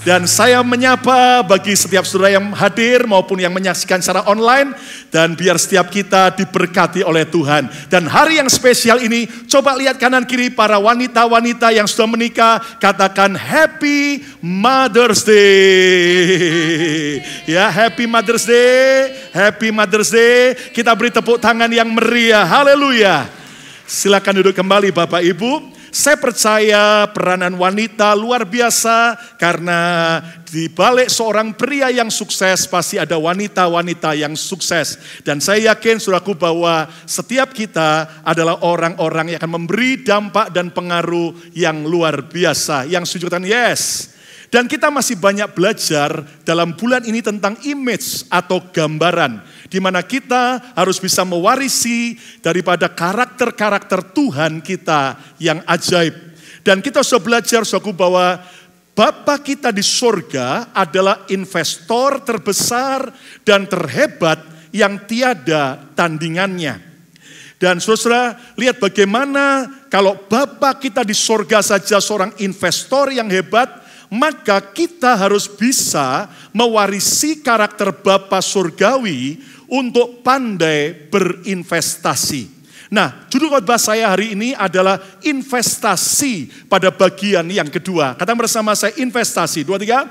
Dan saya menyapa bagi setiap saudara yang hadir maupun yang menyaksikan secara online. Dan biar setiap kita diberkati oleh Tuhan. Dan hari yang spesial ini, coba lihat kanan kiri para wanita-wanita yang sudah menikah. Katakan Happy Mother's Day. Ya, Happy Mother's Day. Happy Mother's Day. Kita beri tepuk tangan yang meriah. Haleluya. Silakan duduk kembali Bapak Ibu. Saya percaya peranan wanita luar biasa karena di balik seorang pria yang sukses pasti ada wanita-wanita yang sukses. Dan saya yakin saudaraku bahwa setiap kita adalah orang-orang yang akan memberi dampak dan pengaruh yang luar biasa. Yang setuju katakan yes. Dan kita masih banyak belajar dalam bulan ini tentang image atau gambaran. Di mana kita harus bisa mewarisi daripada karakter-karakter Tuhan kita yang ajaib. Dan kita sudah belajar saudaraku bahwa Bapa kita di surga adalah investor terbesar dan terhebat yang tiada tandingannya. Dan saudara lihat bagaimana kalau Bapa kita di surga saja seorang investor yang hebat, maka kita harus bisa mewarisi karakter Bapa surgawi untuk pandai berinvestasi. Nah, judul khotbah saya hari ini adalah investasi pada bagian yang kedua. Kata bersama saya investasi. 2, 3.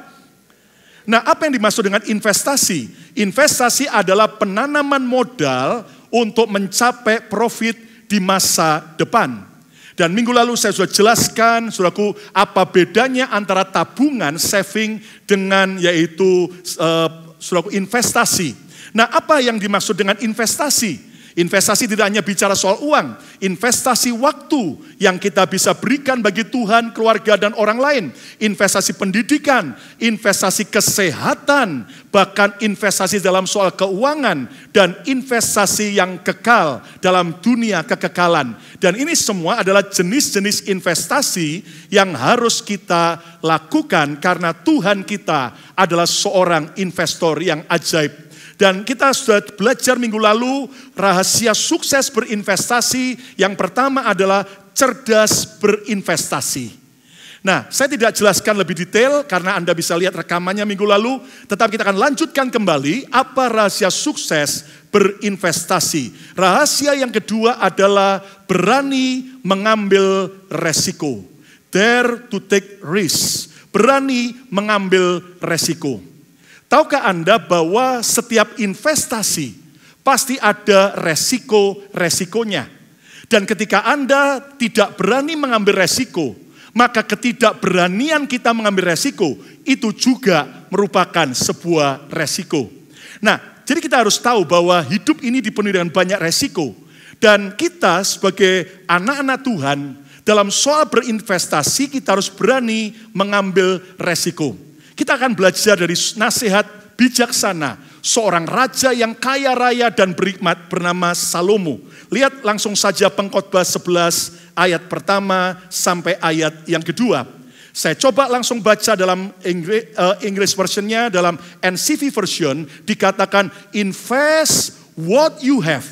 Nah, apa yang dimaksud dengan investasi? Investasi adalah penanaman modal untuk mencapai profit di masa depan. Dan minggu lalu saya sudah jelaskan, saudaraku, apa bedanya antara tabungan, saving, dengan yaitu saudaraku, investasi. Nah, apa yang dimaksud dengan investasi? Investasi tidak hanya bicara soal uang, investasi waktu yang kita bisa berikan bagi Tuhan, keluarga, dan orang lain. Investasi pendidikan, investasi kesehatan, bahkan investasi dalam soal keuangan, dan investasi yang kekal dalam dunia kekekalan. Dan ini semua adalah jenis-jenis investasi yang harus kita lakukan karena Tuhan kita adalah seorang investor yang ajaib. Dan kita sudah belajar minggu lalu rahasia sukses berinvestasi. Yang pertama adalah cerdas berinvestasi. Nah, saya tidak jelaskan lebih detail karena Anda bisa lihat rekamannya minggu lalu. Tetapi kita akan lanjutkan kembali apa rahasia sukses berinvestasi. Rahasia yang kedua adalah berani mengambil resiko. Dare to take risk. Berani mengambil resiko. Tahukah Anda bahwa setiap investasi pasti ada resiko-resikonya. Dan ketika Anda tidak berani mengambil resiko, maka ketidakberanian kita mengambil resiko, itu juga merupakan sebuah resiko. Nah, jadi kita harus tahu bahwa hidup ini dipenuhi dengan banyak resiko. Dan kita sebagai anak-anak Tuhan, dalam soal berinvestasi kita harus berani mengambil resiko. Kita akan belajar dari nasihat bijaksana seorang raja yang kaya raya dan berhikmat bernama Salomo. Lihat langsung saja Pengkhotbah 11 ayat pertama sampai ayat yang kedua. Saya coba langsung baca dalam English versionnya, dalam NCV version dikatakan invest what you have.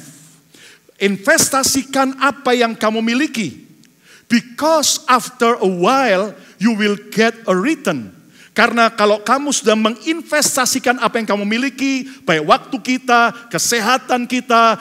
Investasikan apa yang kamu miliki. Because after a while you will get a return. Karena kalau kamu sudah menginvestasikan apa yang kamu miliki, baik waktu kita, kesehatan kita,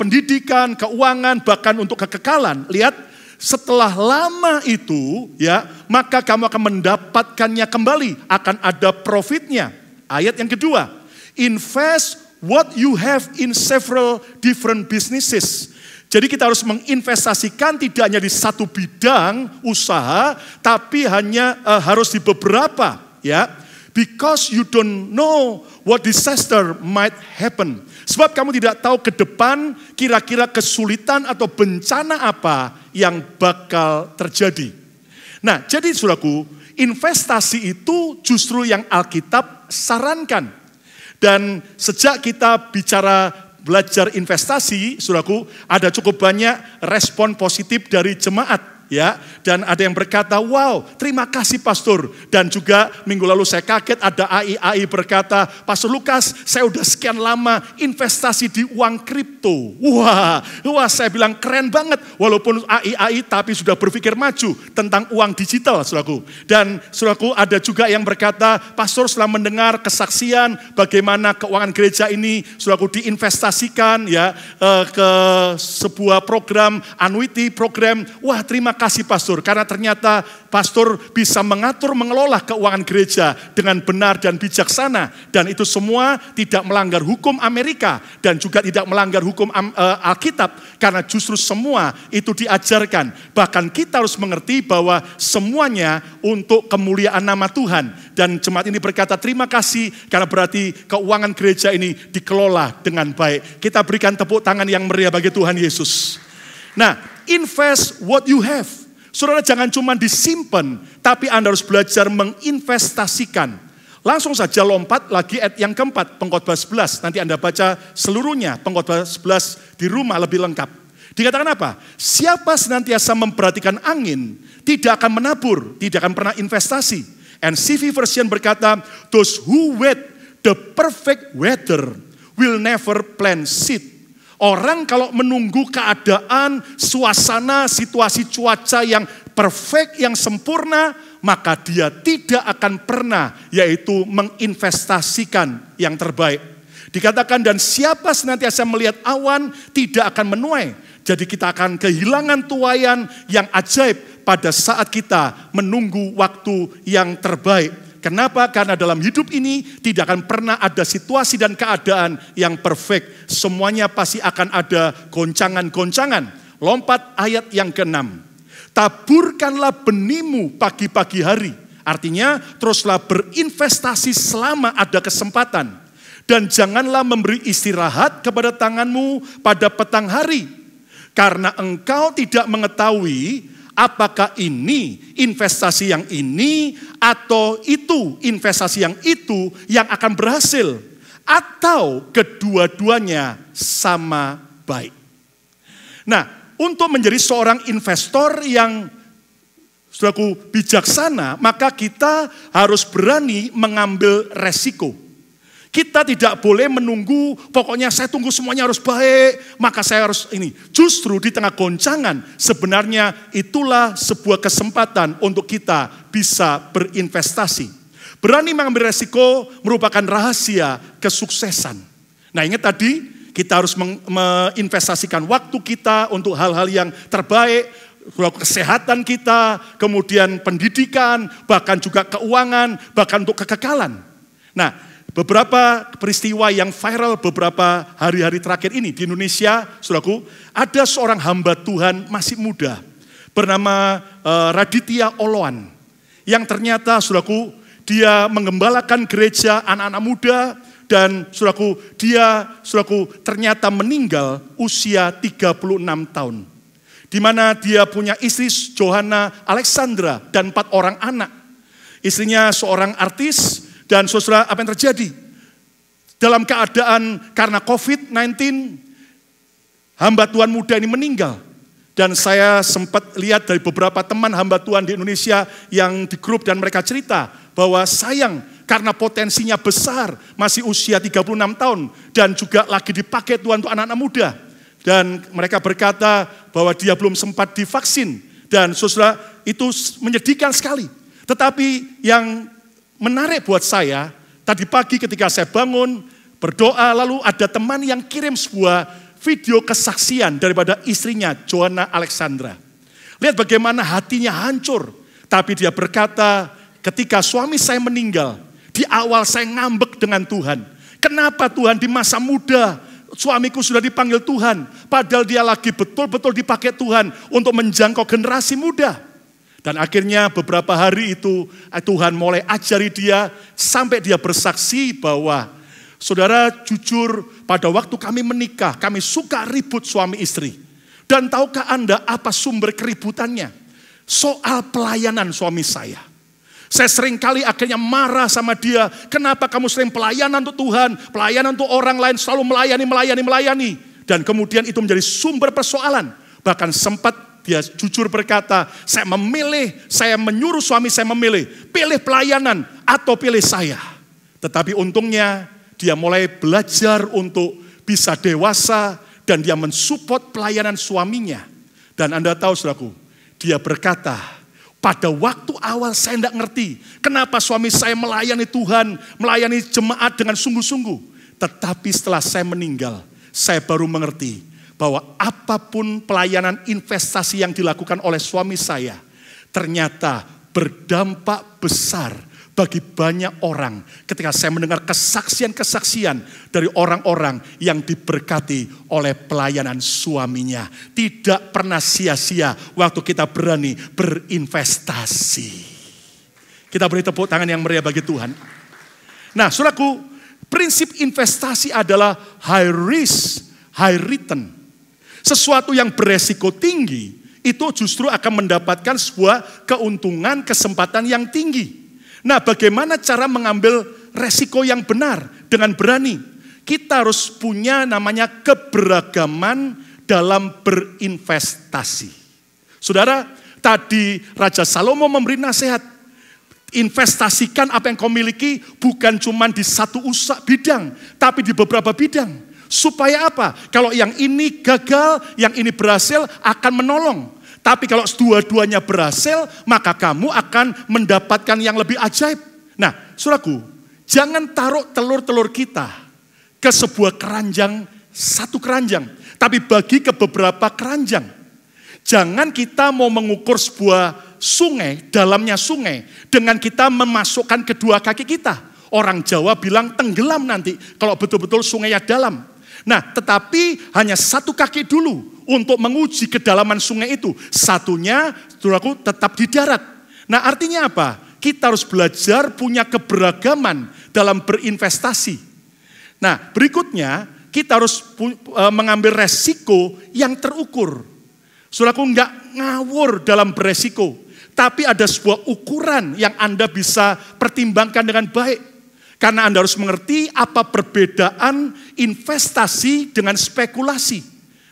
pendidikan, keuangan, bahkan untuk kekekalan. Lihat, setelah lama itu, ya, maka kamu akan mendapatkannya kembali, akan ada profitnya. Ayat yang kedua, invest what you have in several different businesses. Jadi kita harus menginvestasikan tidak hanya di satu bidang usaha, tapi hanya harus di beberapa, ya. Because you don't know what disaster might happen. Sebab kamu tidak tahu ke depan kira-kira kesulitan atau bencana apa yang bakal terjadi. Nah, jadi saudaraku, investasi itu justru yang Alkitab sarankan. Dan sejak kita bicara belajar investasi, saudaraku, ada cukup banyak respon positif dari jemaat, ya. Dan ada yang berkata, wow, terima kasih pastor. Dan juga minggu lalu saya kaget ada AI berkata, Pastor Lukas, saya udah sekian lama investasi di uang kripto. Wah, saya bilang keren banget. Walaupun AI tapi sudah berpikir maju tentang uang digital, saudaraku. Dan saudaraku, ada juga yang berkata, pastor setelah mendengar kesaksian bagaimana keuangan gereja ini, saudaraku, diinvestasikan ya ke sebuah program annuity program. Wah, terima kasih pastor, karena ternyata pastor bisa mengatur mengelola keuangan gereja dengan benar dan bijaksana, dan itu semua tidak melanggar hukum Amerika dan juga tidak melanggar hukum Alkitab, karena justru semua itu diajarkan. Bahkan kita harus mengerti bahwa semuanya untuk kemuliaan nama Tuhan. Dan jemaat ini berkata terima kasih karena berarti keuangan gereja ini dikelola dengan baik. Kita berikan tepuk tangan yang meriah bagi Tuhan Yesus. Nah, invest what you have. Saudara, jangan cuma disimpan, tapi Anda harus belajar menginvestasikan. Langsung saja lompat lagi ayat yang keempat, Pengkhotbah 11. Nanti Anda baca seluruhnya, Pengkhotbah 11 di rumah lebih lengkap. Dikatakan apa? Siapa senantiasa memperhatikan angin, tidak akan menabur, tidak akan pernah investasi. NCV version berkata, those who wait the perfect weather will never plant seed. Orang kalau menunggu keadaan, suasana, situasi cuaca yang perfect, yang sempurna, maka dia tidak akan pernah yaitu menginvestasikan yang terbaik. Dikatakan dan siapa senantiasa melihat awan tidak akan menuai. Jadi kita akan kehilangan tuaian yang ajaib pada saat kita menunggu waktu yang terbaik. Kenapa? Karena dalam hidup ini tidak akan pernah ada situasi dan keadaan yang perfect. Semuanya pasti akan ada goncangan-goncangan. Lompat ayat yang ke-6. Taburkanlah benihmu pagi-pagi hari. Artinya teruslah berinvestasi selama ada kesempatan. Dan janganlah memberi istirahat kepada tanganmu pada petang hari. Karena engkau tidak mengetahui apakah ini investasi yang ini atau itu investasi yang itu yang akan berhasil. Atau kedua-duanya sama baik. Nah, untuk menjadi seorang investor yang saudaraku bijaksana, maka kita harus berani mengambil resiko. Kita tidak boleh menunggu, pokoknya saya tunggu semuanya harus baik, maka saya harus ini. Justru di tengah goncangan, sebenarnya itulah sebuah kesempatan untuk kita bisa berinvestasi. Berani mengambil resiko merupakan rahasia kesuksesan. Nah, ingat tadi, kita harus menginvestasikan waktu kita untuk hal-hal yang terbaik, kesehatan kita, kemudian pendidikan, bahkan juga keuangan, bahkan untuk kekekalan. Nah, beberapa peristiwa yang viral beberapa hari-hari terakhir ini di Indonesia, saudaraku, ada seorang hamba Tuhan masih muda bernama Raditya Oloan, yang ternyata, saudaraku, dia menggembalakan gereja anak-anak muda, dan saudaraku, dia ternyata meninggal usia 36 tahun. Di mana dia punya istri Johanna Alexandra dan 4 orang anak. Istrinya seorang artis. Dan saudara, apa yang terjadi? Dalam keadaan karena COVID-19, hamba Tuhan muda ini meninggal. Dan saya sempat lihat dari beberapa teman hamba Tuhan di Indonesia yang di grup dan mereka cerita bahwa sayang karena potensinya besar, masih usia 36 tahun dan juga lagi dipakai Tuhan untuk anak-anak muda. Dan mereka berkata bahwa dia belum sempat divaksin. Dan saudara, itu menyedihkan sekali. Tetapi yang menarik buat saya, tadi pagi ketika saya bangun, berdoa, lalu ada teman yang kirim sebuah video kesaksian daripada istrinya, Johanna Alexandra. Lihat bagaimana hatinya hancur, tapi dia berkata, ketika suami saya meninggal, di awal saya ngambek dengan Tuhan. Kenapa Tuhan di masa muda, suamiku sudah dipanggil Tuhan, padahal dia lagi betul-betul dipakai Tuhan untuk menjangkau generasi muda. Dan akhirnya beberapa hari itu Tuhan mulai ajari dia sampai dia bersaksi bahwa saudara, jujur pada waktu kami menikah, kami suka ribut suami istri. Dan tahukah Anda apa sumber keributannya? Soal pelayanan suami saya. Saya sering kali akhirnya marah sama dia. Kenapa kamu sering pelayanan untuk Tuhan, pelayanan untuk orang lain, selalu melayani. Dan kemudian itu menjadi sumber persoalan. Bahkan sempat Dia jujur berkata, saya menyuruh suami saya memilih, pilih pelayanan atau pilih saya. Tetapi untungnya dia mulai belajar untuk bisa dewasa dan dia mensupport pelayanan suaminya. Dan Anda tahu saudaraku, dia berkata, pada waktu awal saya tidak ngerti kenapa suami saya melayani Tuhan, melayani jemaat dengan sungguh-sungguh. Tetapi setelah saya meninggal, saya baru mengerti bahwa apapun pelayanan investasi yang dilakukan oleh suami saya, ternyata berdampak besar bagi banyak orang ketika saya mendengar kesaksian-kesaksian dari orang-orang yang diberkati oleh pelayanan suaminya. Tidak pernah sia-sia waktu kita berani berinvestasi. Kita beri tepuk tangan yang meriah bagi Tuhan. Nah, saudaraku, prinsip investasi adalah high risk, high return. Sesuatu yang beresiko tinggi itu justru akan mendapatkan sebuah keuntungan, kesempatan yang tinggi. Nah, bagaimana cara mengambil resiko yang benar dengan berani? Kita harus punya namanya keberagaman dalam berinvestasi. Saudara, tadi Raja Salomo memberi nasihat, investasikan apa yang kau miliki bukan cuma di satu bidang, tapi di beberapa bidang. Supaya apa? Kalau yang ini gagal, yang ini berhasil akan menolong. Tapi kalau dua-duanya berhasil, maka kamu akan mendapatkan yang lebih ajaib. Nah, saudaraku, jangan taruh telur-telur kita ke sebuah keranjang, satu keranjang. Tapi bagi ke beberapa keranjang. Jangan kita mau mengukur sebuah sungai, dalamnya sungai, dengan kita memasukkan kedua kaki kita. Orang Jawa bilang tenggelam nanti, kalau betul-betul sungainya dalam. Nah, tetapi hanya satu kaki dulu untuk menguji kedalaman sungai itu. Satunya, saudaraku, tetap di darat. Nah, artinya apa? Kita harus belajar punya keberagaman dalam berinvestasi. Nah, berikutnya, kita harus mengambil resiko yang terukur. Saudaraku, enggak ngawur dalam beresiko. Tapi ada sebuah ukuran yang Anda bisa pertimbangkan dengan baik. Karena Anda harus mengerti apa perbedaan investasi dengan spekulasi.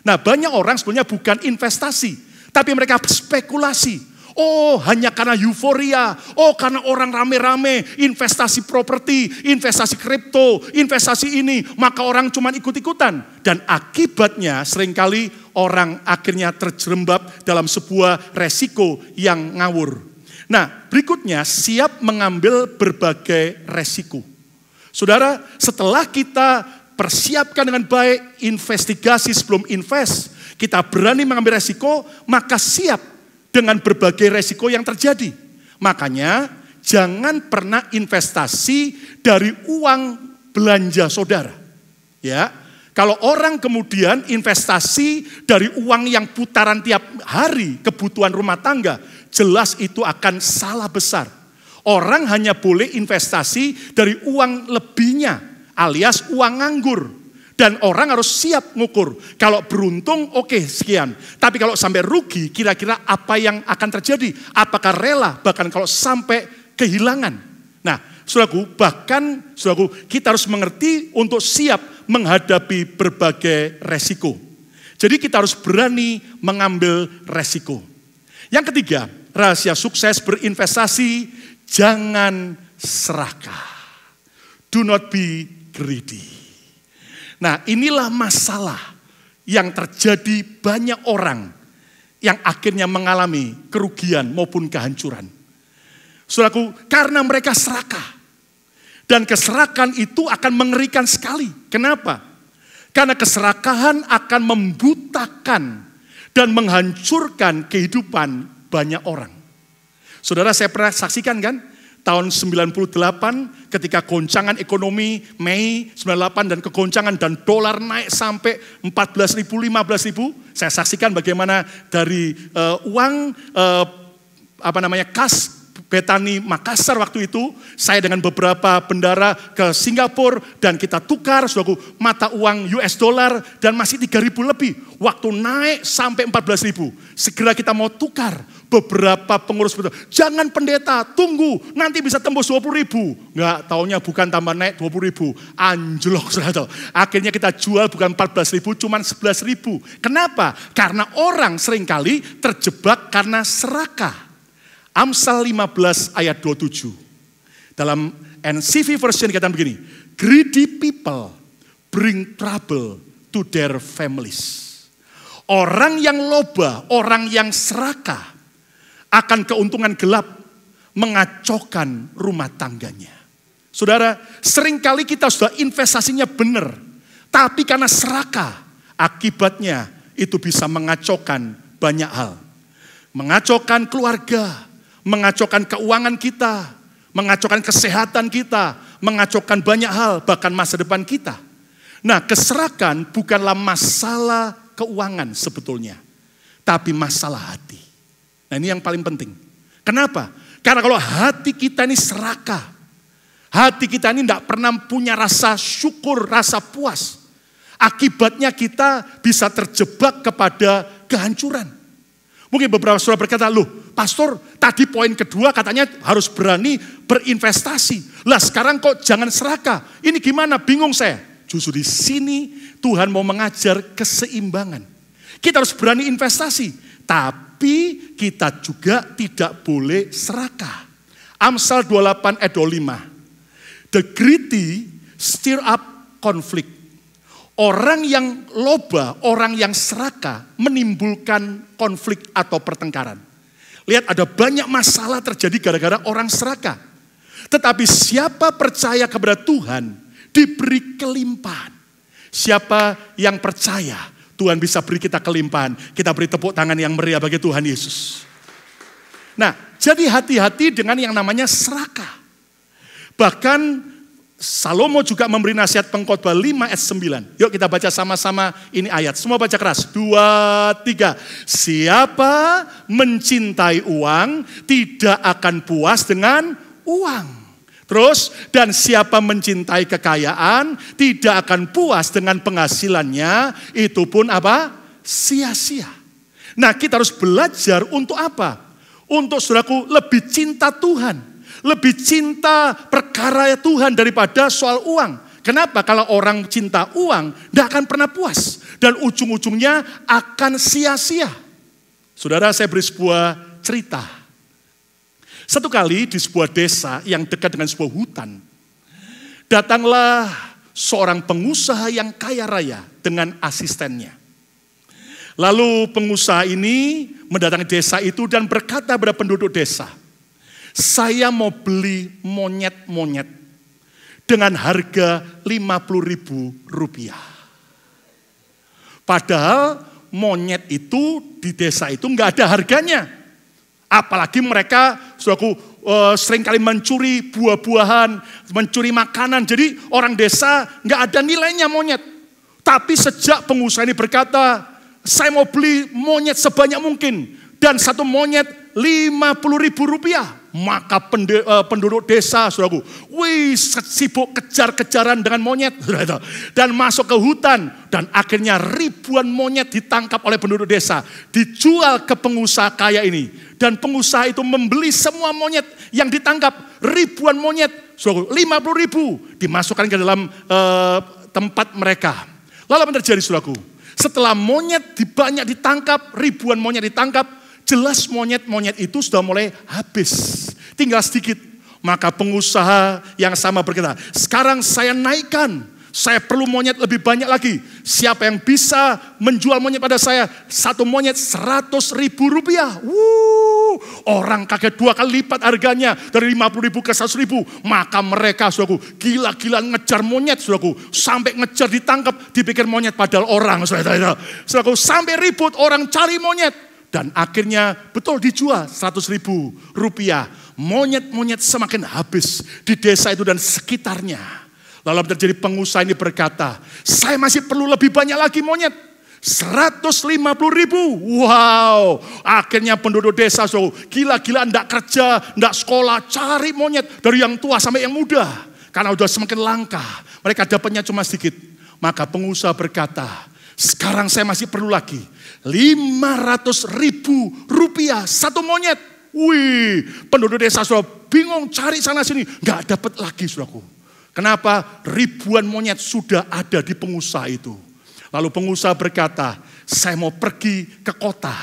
Nah, banyak orang sebenarnya bukan investasi, tapi mereka spekulasi. Oh, hanya karena euforia, oh karena orang rame-rame, investasi properti, investasi kripto, investasi ini, maka orang cuma ikut-ikutan. Dan akibatnya seringkali orang akhirnya terjerembab dalam sebuah resiko yang ngawur. Nah, berikutnya siap mengambil berbagai resiko. Saudara, setelah kita persiapkan dengan baik, investigasi sebelum invest, kita berani mengambil resiko, maka siap dengan berbagai resiko yang terjadi. Makanya, jangan pernah investasi dari uang belanja saudara. Ya, kalau orang kemudian investasi dari uang yang putaran tiap hari, kebutuhan rumah tangga, jelas itu akan salah besar. Orang hanya boleh investasi dari uang lebihnya, alias uang nganggur. Dan orang harus siap ngukur. Kalau beruntung, oke, sekian. Tapi kalau sampai rugi, kira-kira apa yang akan terjadi? Apakah rela, bahkan kalau sampai kehilangan? Nah, saudaraku, kita harus mengerti untuk siap menghadapi berbagai resiko. Jadi kita harus berani mengambil resiko. Yang ketiga, rahasia sukses berinvestasi, jangan serakah. Do not be greedy. Nah, inilah masalah yang terjadi banyak orang yang akhirnya mengalami kerugian maupun kehancuran. Saudaraku, karena mereka serakah. Dan keserakahan itu akan mengerikan sekali. Kenapa? Karena keserakahan akan membutakan dan menghancurkan kehidupan banyak orang. Saudara, saya pernah saksikan kan, tahun 98 ketika goncangan ekonomi Mei 98 dan kegoncangan dan dolar naik sampai 14.000, 15.000. Saya saksikan bagaimana dari uang kas Betani Makassar waktu itu, saya dengan beberapa bendara ke Singapura dan kita tukar mata uang US dollar dan masih 3.000 lebih. Waktu naik sampai 14.000, segera kita mau tukar. Beberapa pengurus betul, jangan pendeta, tunggu, nanti bisa tembus 20.000. Enggak, taunya bukan tambah naik 20.000, anjlok. Akhirnya kita jual bukan 14.000, cuma 11.000. Kenapa? Karena orang seringkali terjebak karena serakah. Amsal 15 ayat 27. Dalam NCV version dikatakan begini, greedy people bring trouble to their families. Orang yang loba, orang yang serakah, akan keuntungan gelap mengacaukan rumah tangganya. Saudara, seringkali kita sudah investasinya benar, tapi karena serakah, akibatnya itu bisa mengacaukan banyak hal. Mengacaukan keluarga, mengacaukan keuangan kita, mengacaukan kesehatan kita, mengacaukan banyak hal, bahkan masa depan kita. Nah, keserakan bukanlah masalah keuangan sebetulnya, tapi masalah hati. Nah, ini yang paling penting. Kenapa? Karena kalau hati kita ini serakah, hati kita ini tidak pernah punya rasa syukur, rasa puas. Akibatnya kita bisa terjebak kepada kehancuran. Mungkin beberapa saudara berkata, loh pastor tadi poin kedua katanya harus berani berinvestasi. Lah sekarang kok jangan serakah. Ini gimana? Bingung saya. Justru di sini Tuhan mau mengajar keseimbangan. Kita harus berani investasi, tapi kita juga tidak boleh serakah. Amsal 28 ayat 25. The greedy stir up conflict. Orang yang loba, orang yang serakah menimbulkan konflik atau pertengkaran. Lihat, ada banyak masalah terjadi gara-gara orang serakah. Tetapi siapa percaya kepada Tuhan diberi kelimpahan. Siapa yang percaya Tuhan bisa beri kita kelimpahan. Kita beri tepuk tangan yang meriah bagi Tuhan Yesus. Nah, jadi hati-hati dengan yang namanya serakah. Bahkan Salomo juga memberi nasihat Pengkhotbah 5 ayat 9. Yuk kita baca sama-sama ini ayat. Semua baca keras. 2, 3. Siapa mencintai uang tidak akan puas dengan uang. Terus, dan siapa mencintai kekayaan tidak akan puas dengan penghasilannya. Itu pun apa? Sia-sia. Nah, kita harus belajar untuk apa? Untuk saudaraku lebih cinta Tuhan. Lebih cinta perkara Tuhan daripada soal uang. Kenapa? Kalau orang cinta uang, tidak akan pernah puas. Dan ujung-ujungnya akan sia-sia. Saudara, saya beri sebuah cerita. Satu kali di sebuah desa yang dekat dengan sebuah hutan, datanglah seorang pengusaha yang kaya raya dengan asistennya. Lalu pengusaha ini mendatangi desa itu dan berkata kepada penduduk desa, saya mau beli monyet-monyet dengan harga Rp50.000. Padahal monyet itu di desa itu nggak ada harganya. Apalagi mereka seringkali mencuri buah-buahan, mencuri makanan. Jadi orang desa nggak ada nilainya monyet. Tapi sejak pengusaha ini berkata, saya mau beli monyet sebanyak mungkin. Dan satu monyet Rp50.000. Maka penduduk desa, saudaraku, sibuk kejar-kejaran dengan monyet. Dan masuk ke hutan. Dan akhirnya ribuan monyet ditangkap oleh penduduk desa. Dijual ke pengusaha kaya ini. Dan pengusaha itu membeli semua monyet yang ditangkap. Ribuan monyet, saudaraku, Rp50.000. Dimasukkan ke dalam tempat mereka. Lalu apa yang terjadi, saudaraku? Setelah monyet banyak ditangkap, ribuan monyet ditangkap, jelas monyet-monyet itu sudah mulai habis. Tinggal sedikit. Maka pengusaha yang sama berkata, sekarang saya naikkan. Saya perlu monyet lebih banyak lagi. Siapa yang bisa menjual monyet pada saya? Satu monyet Rp100.000. Orang kaget 2 kali lipat harganya. Dari Rp50.000 ke Rp100.000. Maka mereka, saudaraku, gila-gilaan ngejar monyet, saudaraku. Sampai ngejar ditangkap, dipikir monyet padahal orang. Saudaraku, sampai ribut orang cari monyet. Dan akhirnya betul dijual Rp100.000. Monyet-monyet semakin habis di desa itu dan sekitarnya. Lalu terjadi pengusaha ini berkata, saya masih perlu lebih banyak lagi monyet. Rp150.000. Wow. Akhirnya penduduk desa gila-gilaan enggak kerja, enggak sekolah, cari monyet dari yang tua sampai yang muda. Karena udah semakin langka. Mereka dapatnya cuma sedikit. Maka pengusaha berkata, Sekarang saya masih perlu lagi 500.000 rupiah satu monyet. Wih, penduduk desa sudah bingung cari sana sini, nggak dapat lagi saudaraku. Kenapa? Ribuan monyet sudah ada di pengusaha itu. Lalu pengusaha berkata, saya mau pergi ke kota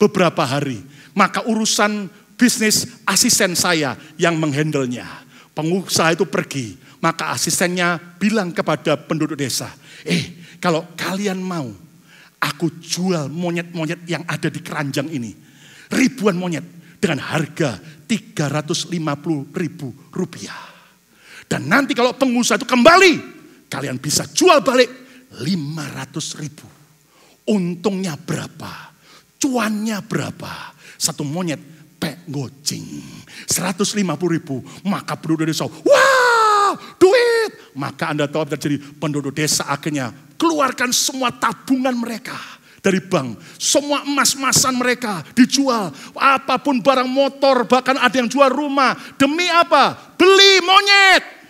beberapa hari. Maka urusan bisnis asisten saya yang menghandlenya. Pengusaha itu pergi, maka asistennya bilang kepada penduduk desa, kalau kalian mau, aku jual monyet-monyet yang ada di keranjang ini. Ribuan monyet dengan harga 350.000 rupiah. Dan nanti kalau pengusaha itu kembali, kalian bisa jual balik 500.000. Untungnya berapa? Cuannya berapa? Satu monyet pek gocing 150.000. Maka penduduk desa, wah duit. Maka Anda tahu apa terjadi? Penduduk desa akhirnya keluarkan semua tabungan mereka dari bank. Semua emas-emasan mereka dijual. Apapun barang motor, bahkan ada yang jual rumah. Demi apa? Beli monyet.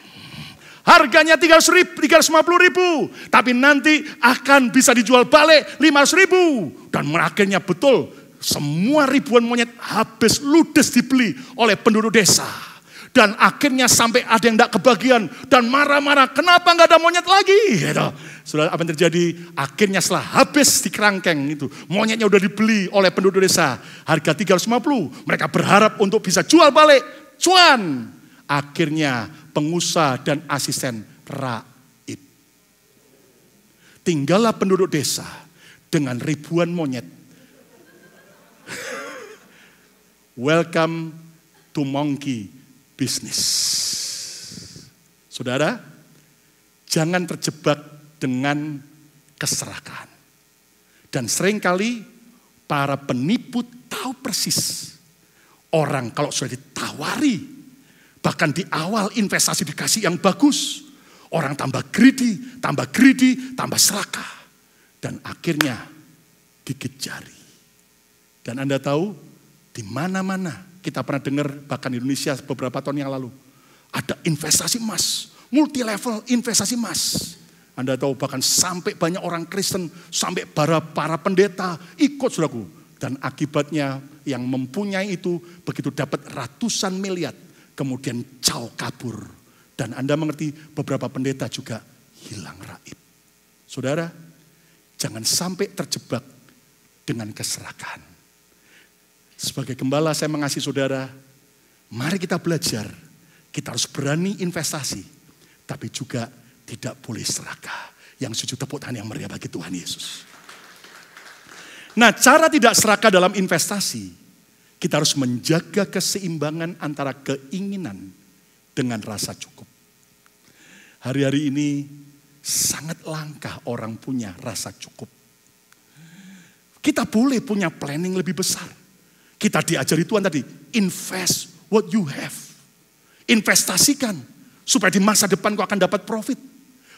Harganya 350.000. Tapi nanti akan bisa dijual balik 500.000. Dan akhirnya betul, semua ribuan monyet habis ludes dibeli oleh penduduk desa. Dan akhirnya sampai ada yang tidak kebagian dan marah-marah, kenapa nggak ada monyet lagi? Gitu. Sudah apa yang terjadi? Akhirnya setelah habis di kerangkeng itu, monyetnya udah dibeli oleh penduduk desa. Harga 350, mereka berharap untuk bisa jual balik. Cuan. Akhirnya pengusaha dan asisten raib. Tinggallah penduduk desa dengan ribuan monyet. Welcome to monkey business. Saudara, jangan terjebak dengan keserakahan. Dan seringkali para penipu tahu persis. Orang kalau sudah ditawari, bahkan di awal investasi dikasih yang bagus, orang tambah greedy, tambah serakah. Dan akhirnya gigit jari. Dan Anda tahu, di mana-mana kita pernah dengar, bahkan di Indonesia beberapa tahun yang lalu, ada investasi emas, multi level investasi emas. Anda tahu bahkan sampai banyak orang Kristen, sampai para pendeta ikut saudaraku. Dan akibatnya yang mempunyai itu begitu dapat ratusan miliar, kemudian jauh kabur. Dan Anda mengerti beberapa pendeta juga hilang raib. Saudara, jangan sampai terjebak dengan keserakahan. Sebagai gembala saya mengasihi saudara, mari kita belajar. Kita harus berani investasi, tapi juga tidak boleh serakah. Yang sujud tepuk tangan yang meriah bagi Tuhan Yesus. Nah, cara tidak serakah dalam investasi, kita harus menjaga keseimbangan antara keinginan dengan rasa cukup. Hari-hari ini sangat langka orang punya rasa cukup. Kita boleh punya planning lebih besar. Kita diajari Tuhan tadi, invest what you have. Investasikan, supaya di masa depan kau akan dapat profit.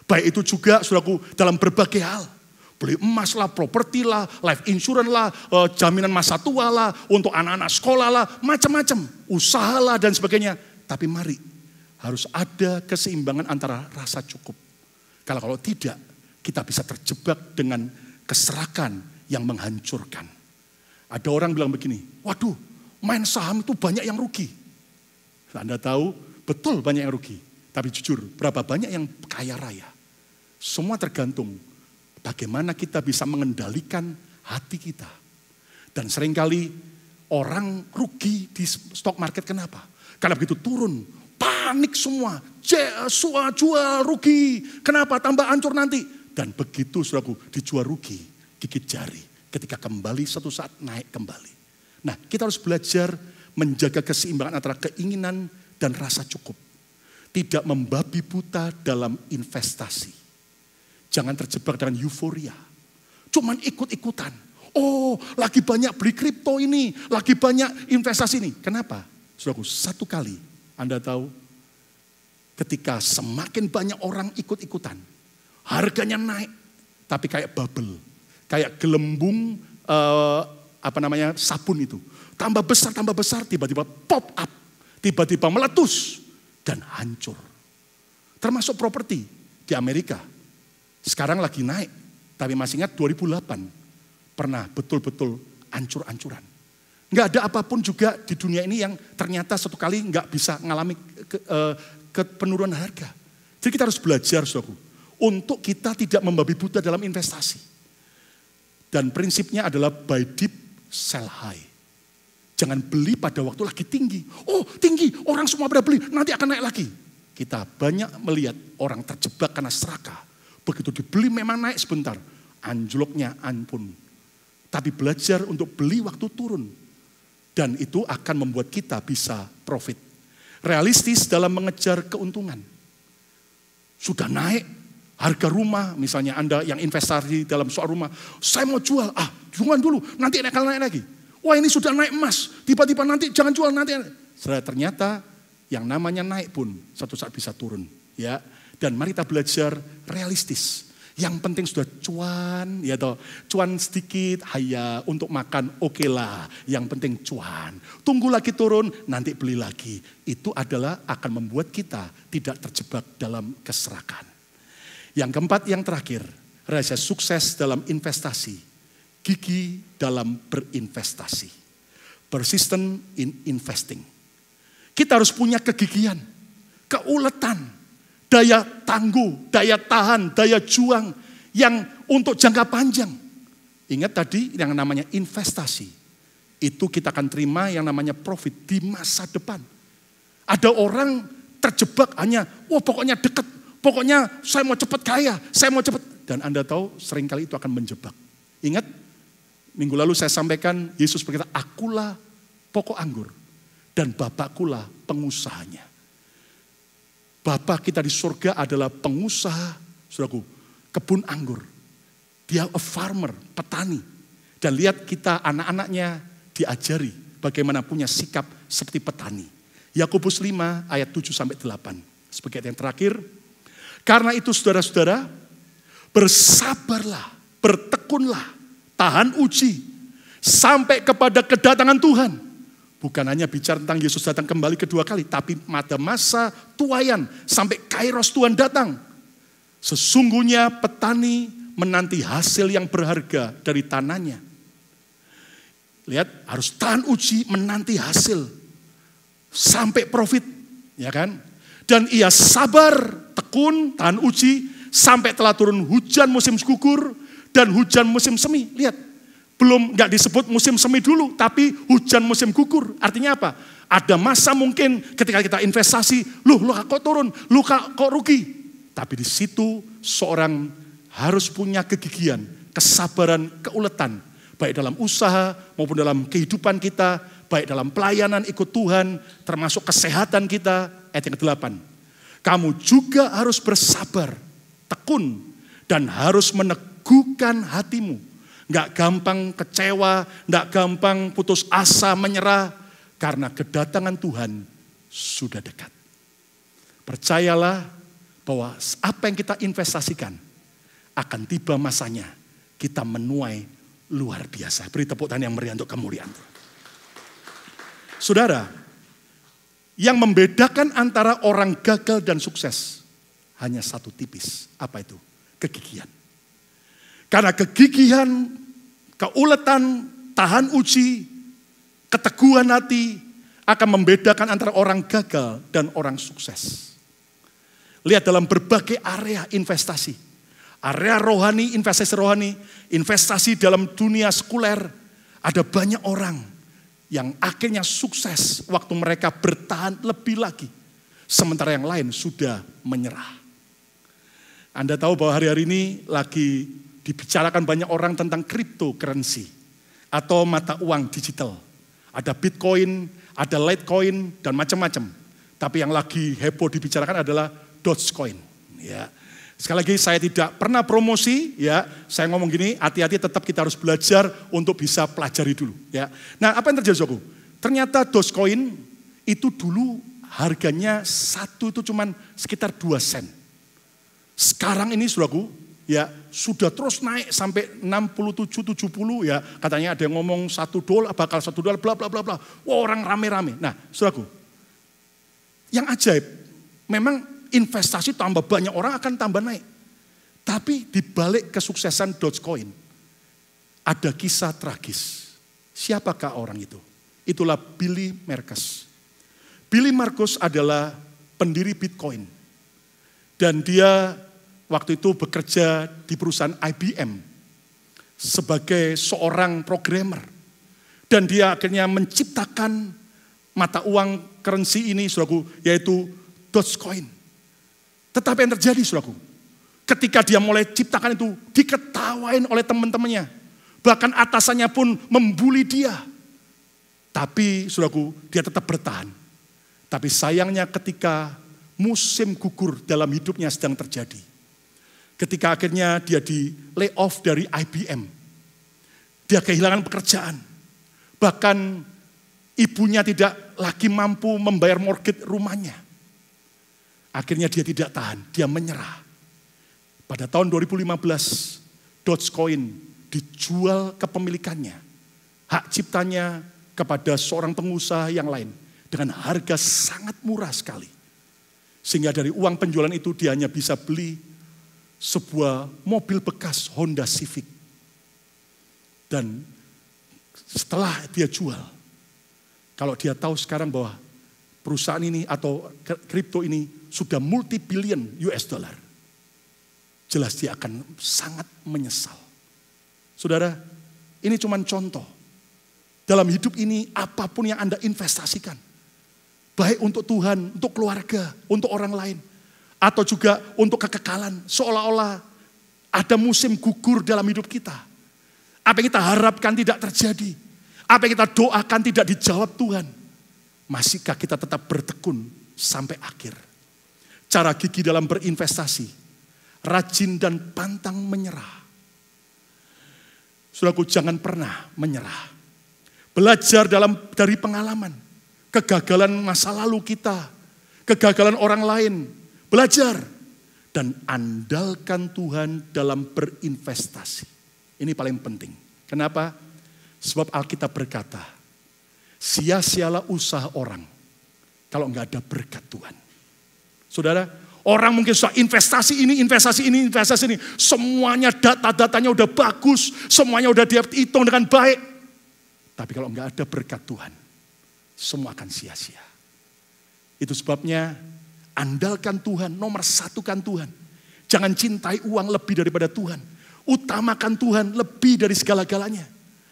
Baik itu juga, saudaraku, dalam berbagai hal. Beli emas lah, properti lah, life insurance lah, jaminan masa tua lah, untuk anak-anak sekolah lah, macam-macam. Usaha lah dan sebagainya. Tapi mari, harus ada keseimbangan antara rasa cukup. Kalau tidak, kita bisa terjebak dengan keserakan yang menghancurkan. Ada orang bilang begini, waduh main saham itu banyak yang rugi. Anda tahu, betul banyak yang rugi. Tapi jujur, berapa banyak yang kaya raya? Semua tergantung bagaimana kita bisa mengendalikan hati kita. Dan seringkali orang rugi di stock market, kenapa? Karena begitu turun, panik semua. Jual rugi, kenapa? Tambah hancur nanti. Dan begitu saudaraku dijual rugi, gigit jari. Ketika kembali satu saat naik kembali. Nah, kita harus belajar menjaga keseimbangan antara keinginan dan rasa cukup. Tidak membabi buta dalam investasi. Jangan terjebak dengan euforia. Cuman ikut-ikutan. Oh, lagi banyak beli kripto ini, lagi banyak investasi ini. Kenapa? Saudaraku, satu kali Anda tahu, ketika semakin banyak orang ikut-ikutan, harganya naik, tapi kayak bubble. Kayak gelembung sabun itu. Tambah besar, tiba-tiba pop up. Tiba-tiba meletus dan hancur. Termasuk properti di Amerika. Sekarang lagi naik. Tapi masih ingat 2008 pernah betul-betul ancur-ancuran. Nggak ada apapun juga di dunia ini yang ternyata satu kali nggak bisa mengalami penurunan harga. Jadi kita harus belajar, saudaraku, untuk kita tidak membabi buta dalam investasi. Dan prinsipnya adalah buy deep, sell high. Jangan beli pada waktu lagi tinggi. Oh tinggi, orang semua pada beli, nanti akan naik lagi. Kita banyak melihat orang terjebak karena serakah. Begitu dibeli memang naik sebentar, anjloknya ampun. Tapi belajar untuk beli waktu turun. Dan itu akan membuat kita bisa profit. Realistis dalam mengejar keuntungan. Sudah naik harga rumah, misalnya Anda yang investasi dalam soal rumah. Saya mau jual, jualan dulu, nanti akan naik lagi. Wah ini sudah naik emas, tiba-tiba nanti jangan jual nanti. Ternyata yang namanya naik pun satu saat bisa turun. Ya. Dan mari kita belajar realistis. Yang penting sudah cuan, ya toh, cuan sedikit, haya untuk makan, oke lah. Yang penting cuan. Tunggu lagi turun, nanti beli lagi. Itu adalah akan membuat kita tidak terjebak dalam keserakan. Yang keempat, yang terakhir, rahasia sukses dalam investasi, gigih dalam berinvestasi. Persistent in investing. Kita harus punya kegigihan, keuletan, daya tangguh, daya tahan, daya juang yang untuk jangka panjang. Ingat tadi yang namanya investasi. Itu kita akan terima yang namanya profit di masa depan. Ada orang terjebak hanya, pokoknya dekat, pokoknya saya mau cepat kaya, saya mau cepat. Dan Anda tahu seringkali itu akan menjebak. Ingat, minggu lalu saya sampaikan, Yesus berkata, akulah pokok anggur dan Bapakkulah pengusahanya. Bapak kita di surga adalah pengusaha, saudaraku, kebun anggur. Dia a farmer, petani. Dan lihat kita anak-anaknya diajari bagaimana punya sikap seperti petani. Yakobus 5 ayat 7-8. Sebagai yang terakhir, karena itu saudara-saudara, bersabarlah, bertekunlah, tahan uji, sampai kepada kedatangan Tuhan. Bukan hanya bicara tentang Yesus datang kembali kedua kali, tapi pada masa tuaian sampai Kairos Tuhan datang. Sesungguhnya petani menanti hasil yang berharga dari tanahnya. Lihat, harus tahan uji, menanti hasil sampai profit, ya kan? Dan ia sabar, tekun, tahan uji sampai telah turun hujan musim gugur dan hujan musim semi. Lihat. Belum nggak disebut musim semi dulu, tapi hujan musim gugur. Artinya apa? Ada masa mungkin ketika kita investasi, lu kok turun, lu kok rugi. Tapi di situ seorang harus punya kegigihan, kesabaran, keuletan. Baik dalam usaha maupun dalam kehidupan kita, baik dalam pelayanan ikut Tuhan, termasuk kesehatan kita. Ayat yang ke-8. Kamu juga harus bersabar, tekun, dan harus meneguhkan hatimu. Nggak gampang kecewa, nggak gampang putus asa, menyerah. Karena kedatangan Tuhan sudah dekat. Percayalah bahwa apa yang kita investasikan akan tiba masanya kita menuai luar biasa. Beri tepuk tangan yang meriah untuk kemuliaan. Saudara, yang membedakan antara orang gagal dan sukses hanya satu tipis. Apa itu? Kegigihan. Karena kegigihan, keuletan, tahan uji, keteguhan hati akan membedakan antara orang gagal dan orang sukses. Lihat dalam berbagai area investasi. Area rohani, investasi dalam dunia sekuler. Ada banyak orang yang akhirnya sukses waktu mereka bertahan lebih lagi. Sementara yang lain sudah menyerah. Anda tahu bahwa hari-hari ini lagi dibicarakan banyak orang tentang cryptocurrency atau mata uang digital. Ada Bitcoin, ada Litecoin, dan macam-macam. Tapi yang lagi heboh dibicarakan adalah Dogecoin. Ya. Sekali lagi saya tidak pernah promosi, ya. Saya ngomong gini, hati-hati tetap kita harus belajar untuk bisa pelajari dulu. Ya. Nah, apa yang terjadi, saudaraku? Ternyata Dogecoin itu dulu harganya satu itu cuma sekitar 2 sen. Sekarang ini, saudaraku, ya sudah terus naik sampai 67-70 ya. Katanya ada yang ngomong $1 bakal $1 bla bla bla bla. Wah, orang rame-rame. Nah, saudaraku, yang ajaib memang investasi tambah banyak orang akan tambah naik. Tapi di balik kesuksesan Dogecoin, ada kisah tragis. Siapakah orang itu? Itulah Billy Marcus. Billy Marcus adalah pendiri Bitcoin. Dan dia waktu itu bekerja di perusahaan IBM sebagai seorang programmer. Dan dia akhirnya menciptakan mata uang currency ini, saudaraku, yaitu Dogecoin. Tetapi yang terjadi, saudaraku, ketika dia mulai ciptakan itu, diketawain oleh teman-temannya. Bahkan atasannya pun membuli dia. Tapi, saudaraku, dia tetap bertahan. Tapi sayangnya ketika musim gugur dalam hidupnya sedang terjadi. Ketika akhirnya dia di lay off dari IBM. Dia kehilangan pekerjaan. Bahkan ibunya tidak lagi mampu membayar mortgage rumahnya. Akhirnya dia tidak tahan, dia menyerah. Pada tahun 2015, Dogecoin dijual kepemilikannya. Hak ciptanya kepada seorang pengusaha yang lain dengan harga sangat murah sekali. Sehingga dari uang penjualan itu dia hanya bisa beli sebuah mobil bekas Honda Civic. Dan setelah dia jual, kalau dia tahu sekarang bahwa perusahaan ini atau kripto ini sudah multi-billion US dollar, jelas dia akan sangat menyesal. Saudara, ini cuma contoh. Dalam hidup ini apapun yang Anda investasikan, baik untuk Tuhan, untuk keluarga, untuk orang lain, atau juga untuk kekekalan, seolah-olah ada musim gugur dalam hidup kita. Apa yang kita harapkan tidak terjadi, apa yang kita doakan tidak dijawab Tuhan. Masihkah kita tetap bertekun sampai akhir? Cara gigi dalam berinvestasi, rajin dan pantang menyerah. Saudaraku, jangan pernah menyerah. Belajar dari pengalaman, kegagalan masa lalu kita, kegagalan orang lain. Belajar dan andalkan Tuhan dalam berinvestasi. Ini paling penting. Kenapa? Sebab Alkitab berkata, sia-sialah usaha orang kalau enggak ada berkat Tuhan. Saudara, orang mungkin sudah investasi ini. Semuanya data-datanya udah bagus, semuanya udah dia hitung dengan baik. Tapi kalau enggak ada berkat Tuhan, semua akan sia-sia. Itu sebabnya andalkan Tuhan, nomor satukan Tuhan. Jangan cintai uang lebih daripada Tuhan. Utamakan Tuhan lebih dari segala-galanya.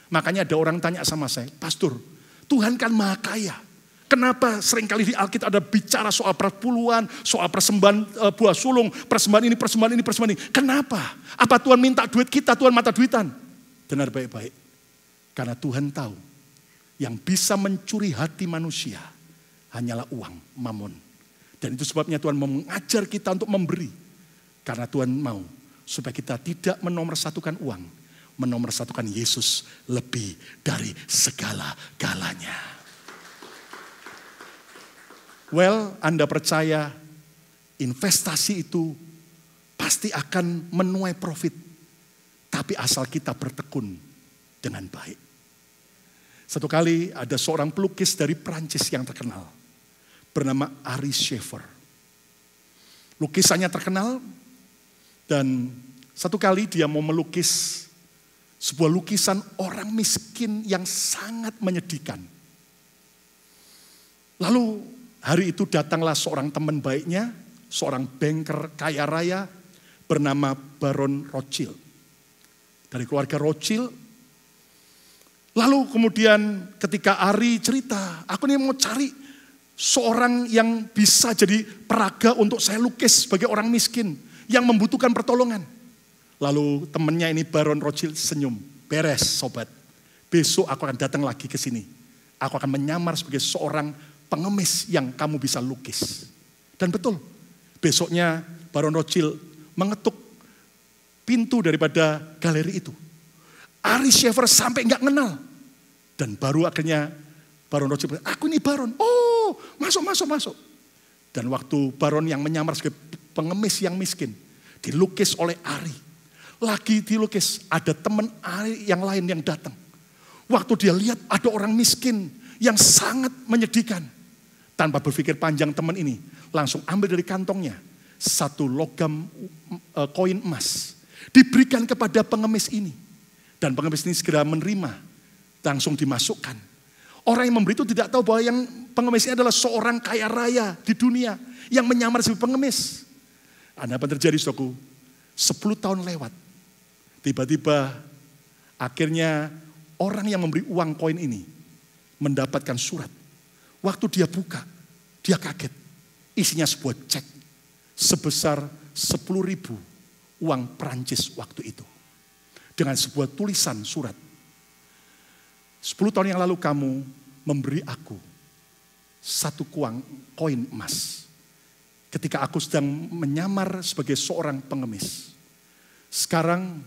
Makanya ada orang tanya sama saya, Pastor, Tuhan kan maha kaya. Kenapa seringkali di Alkitab ada bicara soal perpuluhan, soal persembahan buah sulung, persembahan ini. Kenapa? Apa Tuhan minta duit kita, Tuhan mata duitan? Dengar baik-baik. Karena Tuhan tahu yang bisa mencuri hati manusia hanyalah uang, mamon. Dan itu sebabnya Tuhan mau mengajar kita untuk memberi. Karena Tuhan mau supaya kita tidak menomorsatukan uang, menomorsatukan Yesus lebih dari segala-galanya. Well, Anda percaya investasi itu pasti akan menuai profit. Tapi asal kita bertekun dengan baik. Satu kali ada seorang pelukis dari Prancis yang terkenal. Bernama Ary Scheffer. Lukisannya terkenal. Dan satu kali dia mau melukis sebuah lukisan orang miskin yang sangat menyedihkan. Lalu hari itu datanglah seorang teman baiknya. Seorang banker kaya raya bernama Baron Rothschild. Dari keluarga Rothschild. Lalu kemudian ketika Ary cerita, aku ini mau cari seorang yang bisa jadi peraga untuk saya lukis sebagai orang miskin yang membutuhkan pertolongan. Lalu temannya ini Baron Rothschild senyum, beres sobat. Besok aku akan datang lagi ke sini. Aku akan menyamar sebagai seorang pengemis yang kamu bisa lukis. Dan betul, besoknya Baron Rothschild mengetuk pintu daripada galeri itu. Ary Scheffer sampai enggak kenal. Dan baru akhirnya Baron Rothschild bilang, aku ini Baron. Oh, masuk. Dan waktu Baron yang menyamar sebagai pengemis yang miskin, dilukis oleh Ary. Lagi dilukis, ada teman Ary yang lain yang datang. Waktu dia lihat ada orang miskin yang sangat menyedihkan. Tanpa berpikir panjang teman ini, langsung ambil dari kantongnya satu logam koin emas. Diberikan kepada pengemis ini. Dan pengemis ini segera menerima. Langsung dimasukkan. Orang yang memberi itu tidak tahu bahwa yang pengemis ini adalah seorang kaya raya di dunia. Yang menyamar sebagai pengemis. Apa yang terjadi, saudaraku? 10 tahun lewat. Tiba-tiba akhirnya orang yang memberi uang koin ini mendapatkan surat. Waktu dia buka, dia kaget. Isinya sebuah cek sebesar 10.000 uang Perancis waktu itu. Dengan sebuah tulisan surat. 10 tahun yang lalu kamu memberi aku 1 koin emas. Ketika aku sedang menyamar sebagai seorang pengemis. Sekarang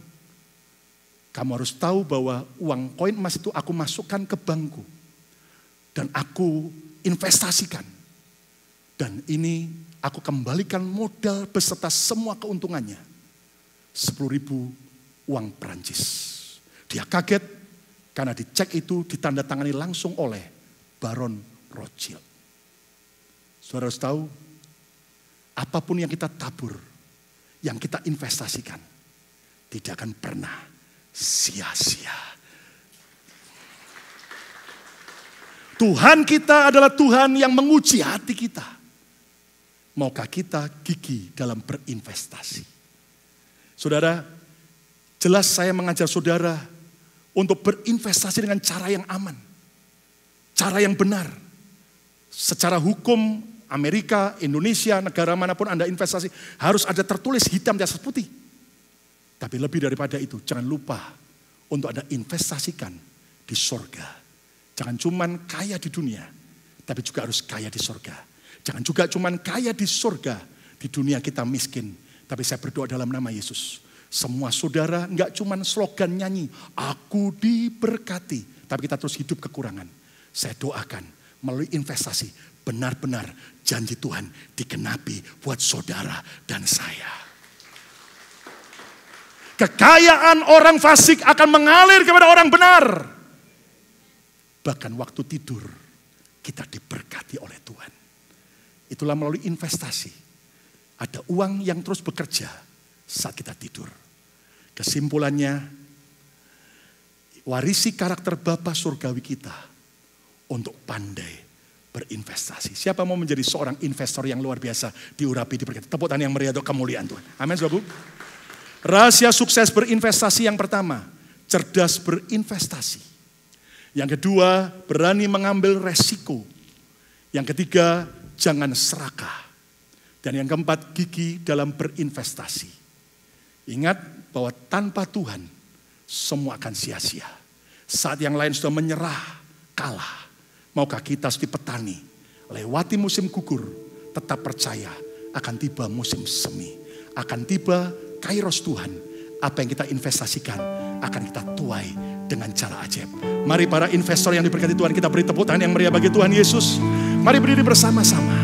kamu harus tahu bahwa uang koin emas itu aku masukkan ke bankku. Dan aku investasikan. Dan ini aku kembalikan modal beserta semua keuntungannya. 10.000 uang Perancis. Dia kaget karena dicek itu ditandatangani langsung oleh Baron Rothschild. Saudara harus tahu, apapun yang kita tabur, yang kita investasikan, tidak akan pernah sia-sia. Tuhan kita adalah Tuhan yang menguji hati kita. Maukah kita gigih dalam berinvestasi? Saudara, jelas saya mengajar saudara untuk berinvestasi dengan cara yang aman. Cara yang benar. Secara hukum Amerika, Indonesia, negara manapun Anda investasi, harus ada tertulis hitam di atas putih. Tapi lebih daripada itu, jangan lupa untuk Anda investasikan di sorga. Jangan cuman kaya di dunia, tapi juga harus kaya di sorga. Jangan juga cuman kaya di sorga, di dunia kita miskin. Tapi saya berdoa dalam nama Yesus. Semua saudara enggak cuman slogan nyanyi, aku diberkati. Tapi kita terus hidup kekurangan. Saya doakan melalui investasi, benar-benar janji Tuhan dikenapi buat saudara dan saya. Kekayaan orang fasik akan mengalir kepada orang benar. Bahkan waktu tidur, kita diberkati oleh Tuhan. Itulah melalui investasi. Ada uang yang terus bekerja saat kita tidur. Kesimpulannya, warisi karakter Bapa surgawi kita untuk pandai berinvestasi. Siapa mau menjadi seorang investor yang luar biasa, diurapi, diberkati. Tepuk tangan yang meriah untuk kemuliaan Tuhan. Amin, saudara. Rahasia sukses berinvestasi yang pertama, cerdas berinvestasi. Yang kedua, berani mengambil resiko. Yang ketiga, jangan serakah. Dan yang keempat, gigih dalam berinvestasi. Ingat bahwa tanpa Tuhan, semua akan sia-sia. Saat yang lain sudah menyerah, kalah. Maukah kita seperti petani, lewati musim gugur, tetap percaya akan tiba musim semi. Akan tiba kairos Tuhan. Apa yang kita investasikan akan kita tuai dengan cara ajaib. Mari para investor yang diberkati Tuhan, kita beri tepuk tangan yang meriah bagi Tuhan Yesus. Mari berdiri bersama-sama.